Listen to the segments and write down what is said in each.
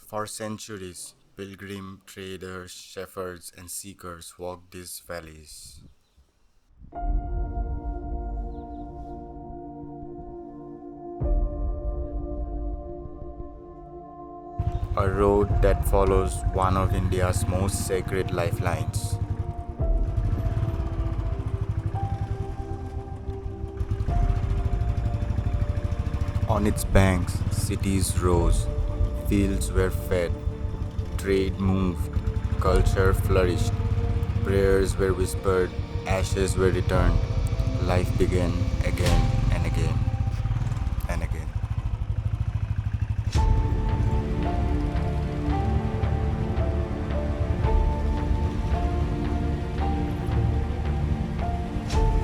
For centuries, pilgrim traders, shepherds, and seekers walked these valleys. A road that follows one of India's most sacred lifelines. On its banks, cities rose, fields were fed, trade moved, culture flourished, prayers were whispered, ashes were returned, life began again and again and again.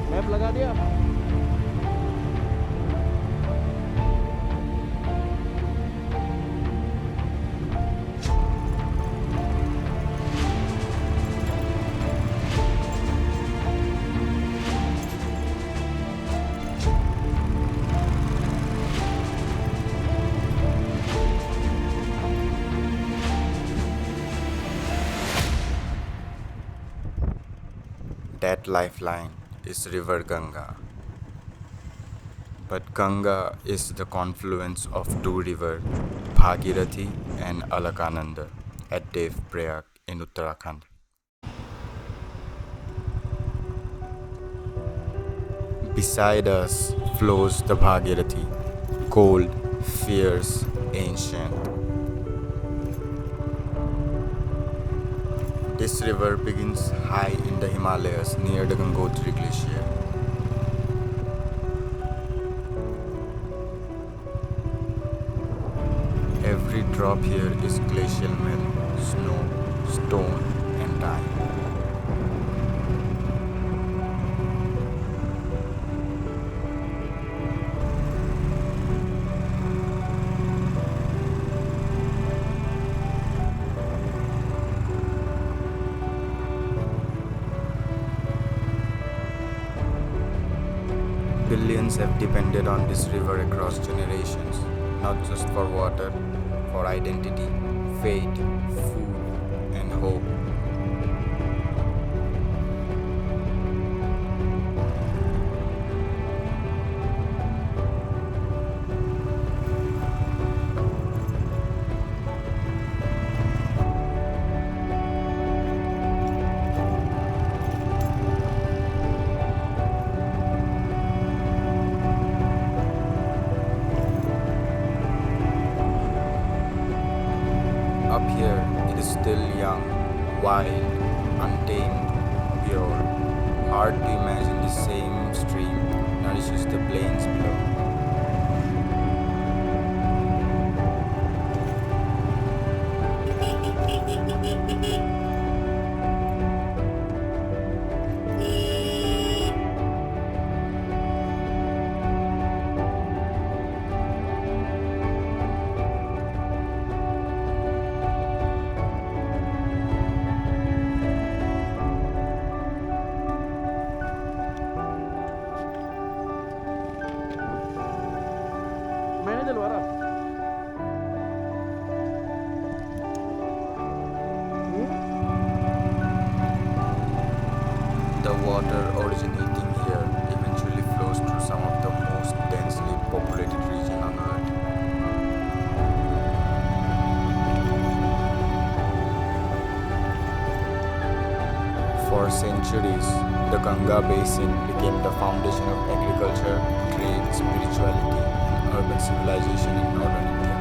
Map लगा दिया। That lifeline is River Ganga. But Ganga is the confluence of two rivers, Bhagirathi and Alaknanda, at Devprayag in Uttarakhand. Beside us flows the Bhagirathi, cold, fierce, ancient. This river begins high in the Himalayas near the Gangotri glacier. Every drop here is glacial melt, snow, stone, and time. Billions have depended on this river across generations, not just for water, for identity, faith, food, and hope. Up here, it is still young, wild, untamed, pure. Hard to imagine the same stream nourishes the plains below. मैंने दिलवा रहा। The water originating here eventually flows through some of the most densely populated region on earth. For centuries, the Ganga basin became the foundation of agriculture, trade, spirituality, and urban civilization in northern India.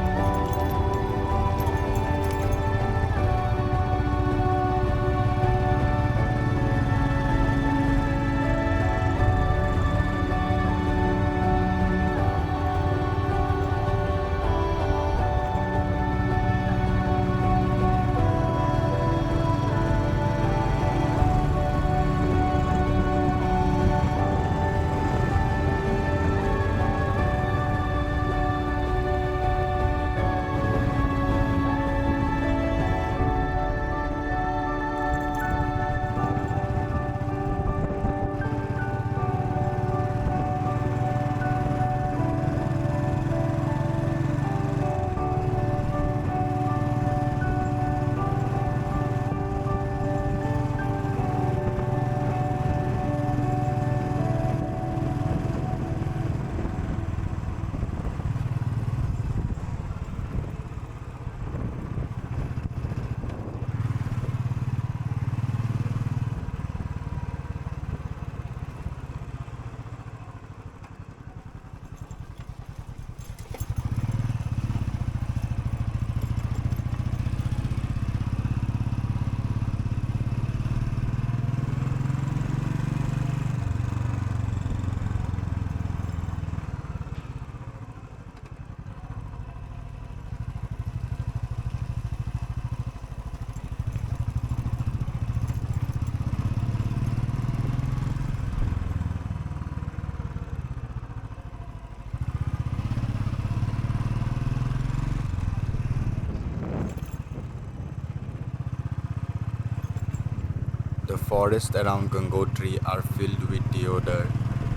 forests around Gangotri are filled with deodar,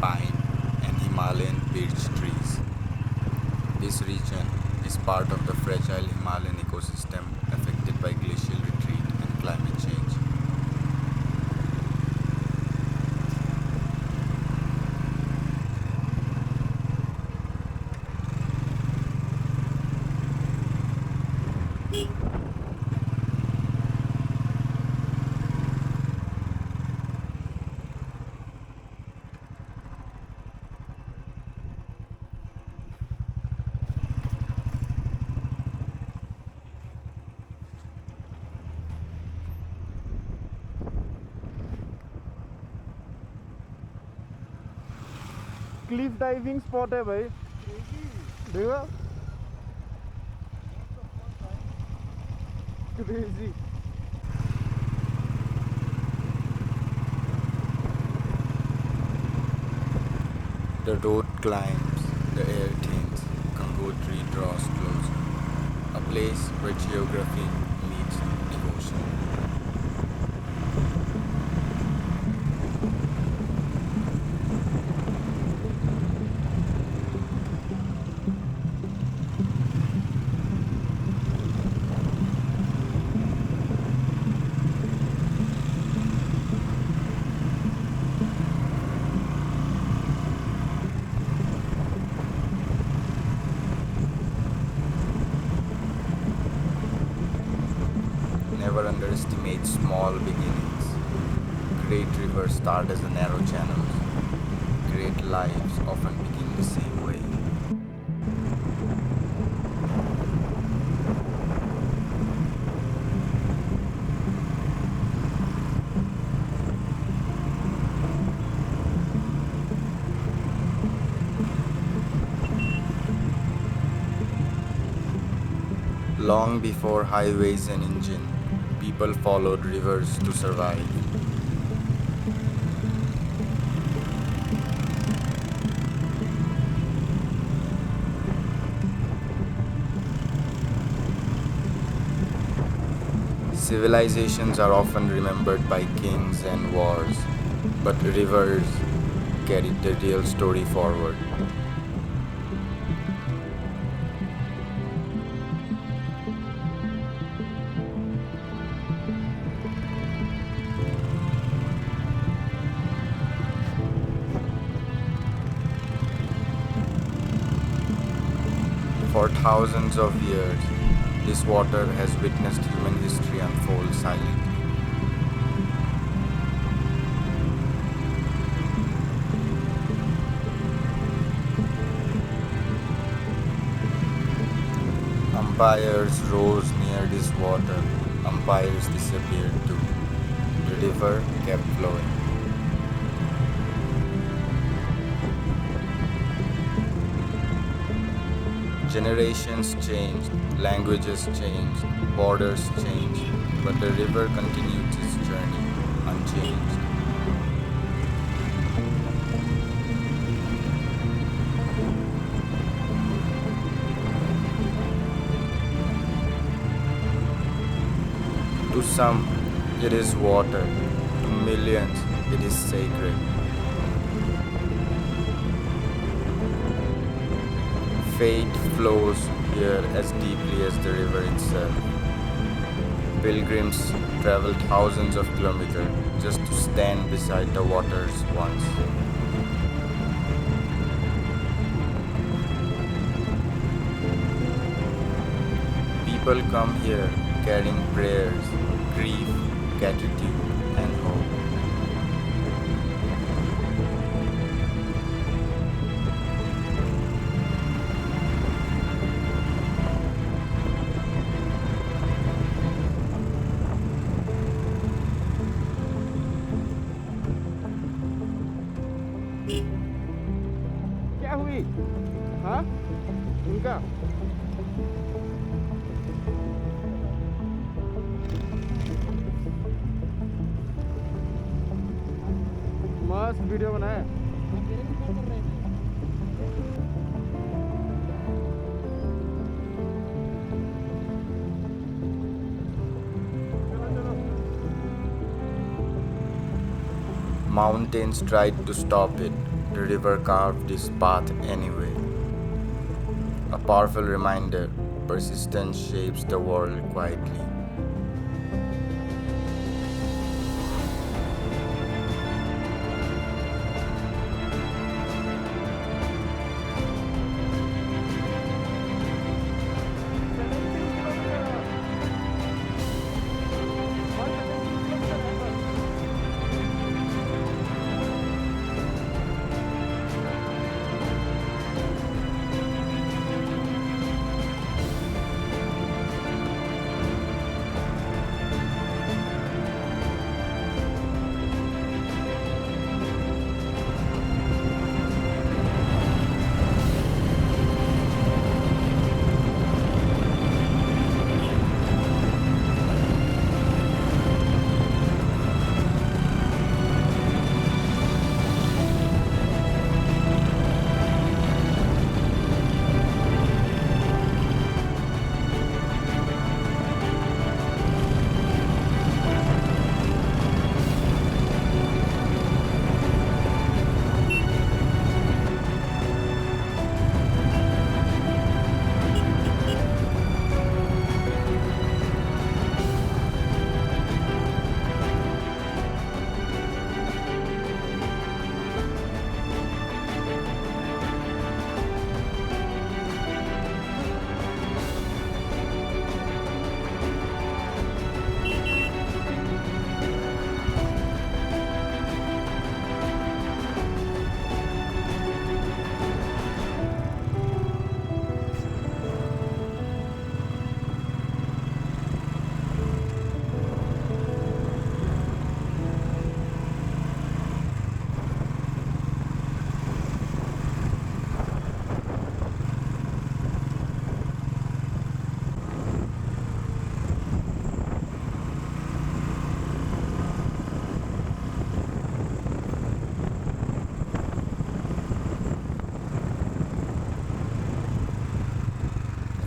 pine, and Himalayan birch trees. This region is part of the fragile Himalayan ecosystem affected by glacial retreat and climate change. Cliff diving spot है भाई देखो crazy The road climbs, the air thins, Gangotri draws closer, a place where geography meets devotion. Never underestimate small beginnings. Great rivers start as a narrow channels. Great lives often begin the same way. Long before highways and engine, people followed rivers to survive. Civilizations are often remembered by kings and wars, but rivers carried the real story forward. For thousands of years, this water has witnessed human history unfold silently. Empires rose near this water, empires disappeared too. The river kept flowing. Generations changed, languages changed, borders changed, but the river continued its journey unchanged. To some, it is water. To millions, it is sacred. Fate flows here as deeply as the river itself. Pilgrims travel thousands of kilometers just to stand beside the waters once. People come here carrying prayers, grief, gratitude, and hope. क्या हुई हाँ उनका मस्त video बनाया चलो चलो Mountains tried to stop it. The river carved its path anyway. A powerful reminder persistence shapes the world quietly.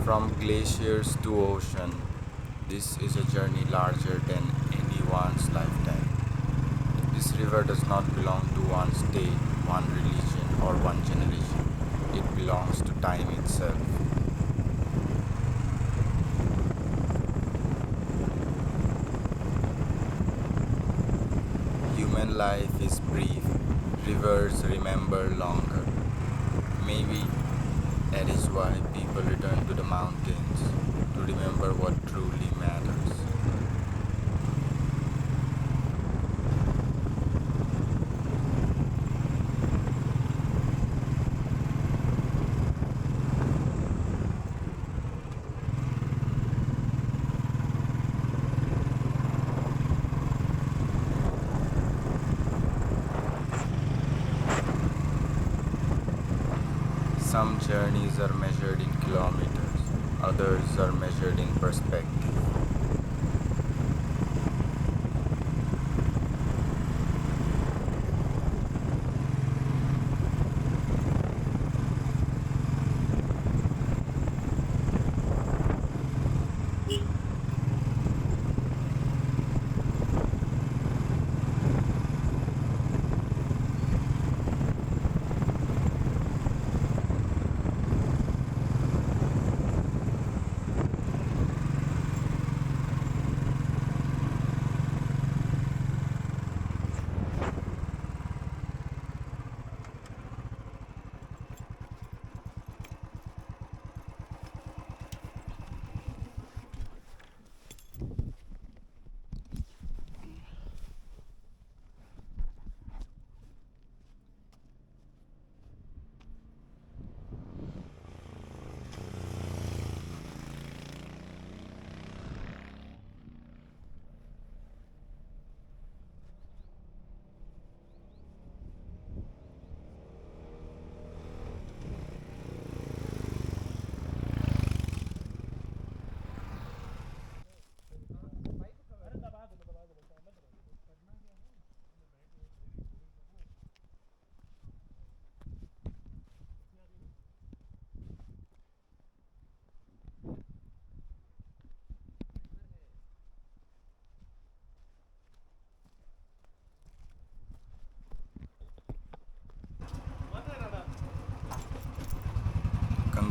From glaciers to ocean, this is a journey larger than anyone's lifetime. This river does not belong to one state, one religion, or one generation. It belongs to time itself. Human life is brief, rivers remember longer. Maybe that is why people return to the mountains to remember what truly matters. Some journeys are measured in kilometers, others are measured in perspective.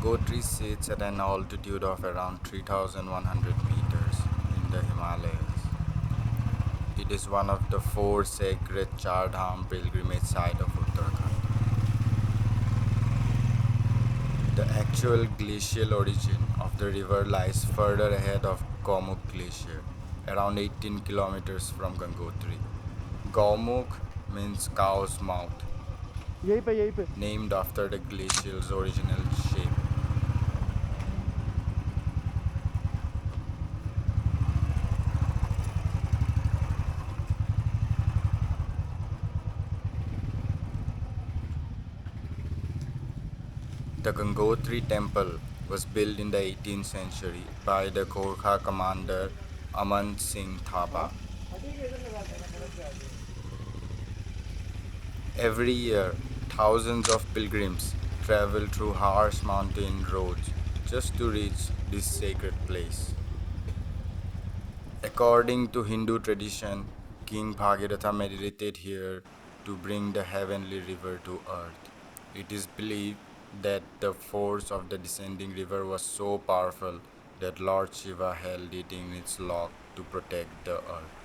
Gangotri sits at an altitude of around 3,100 meters in the Himalayas. It is one of the four sacred Char Dham pilgrimage sites of Uttarakhand. The actual glacial origin of the river lies further ahead of Gaumukh Glacier, around 18 kilometers from Gangotri. Gaumukh means cow's mouth, यहीं पे named after the glacial's original shape. The Gangotri temple was built in the 18th century by the Gorkha commander Aman Singh Thapa. Every year, thousands of pilgrims travel through harsh mountain roads just to reach this sacred place. According to Hindu tradition, King Bhagirathi meditated here to bring the heavenly river to earth. It is believed that the force of the descending river was so powerful that Lord Shiva held it in its lock to protect the earth.